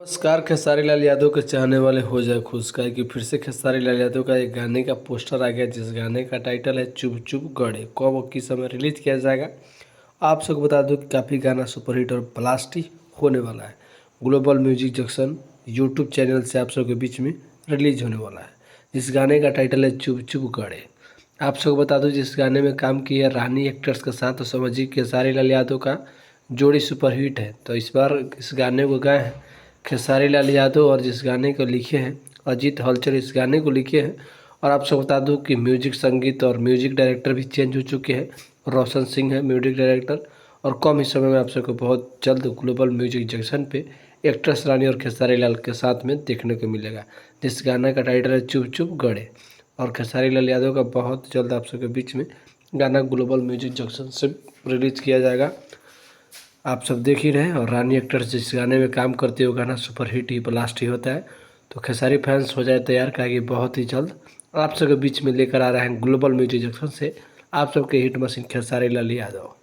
नमस्कार। खेसारी लाल यादव के चाहने वाले हो जाए खुश का कि फिर से खेसारी लाल यादव का एक गाने का पोस्टर आ गया जिस गाने का टाइटल है चुप चुप गड़े। कब और किस समय रिलीज किया जाएगा आप सबको बता दूं कि काफ़ी गाना सुपरहिट और ब्लास्टी होने वाला है। Global music junction YouTube channel से आप सबके बीच में रिलीज होने वाला है। जिस गाने का टाइटल है चुप चुप गड़े। आप सबको बता दूं जिस गाने में काम किया रानी एक्टर्स के साथ, तो समझिए खेसारी लाल यादव का जोड़ी सुपरहिट है। तो इस बार इस गाने को गाए हैं खेसारी लाल यादव और जिस गाने को लिखे हैं अजीत हलचल इस गाने को लिखे हैं। और आप सब बता दूं कि म्यूजिक संगीत और म्यूजिक डायरेक्टर भी चेंज हो चुके हैं। रोशन सिंह है म्यूजिक डायरेक्टर। और कम ही समय में आप सबको बहुत जल्द ग्लोबल म्यूजिक जंक्शन पे एक्ट्रेस रानी और खेसारी लाल के साथ में देखने को मिलेगा। जिस गाने का टाइटल है चुप चुप गड़े। और खेसारी लाल यादव का बहुत जल्द आप सबके बीच में गाना ग्लोबल म्यूजिक जंक्शन से रिलीज किया जाएगा। आप सब देख ही रहे हैं। और रानी एक्टर्स जिस गाने में काम करते हो गाना सुपरहिट ही ब्लास्ट ही होता है। तो खेसारी फैंस हो जाए तैयार का कि बहुत ही जल्द आप सबके बीच में लेकर आ रहे हैं ग्लोबल म्यूजिक जंक्शन से आप सबके हिट मशीन खेसारी लाल यादव।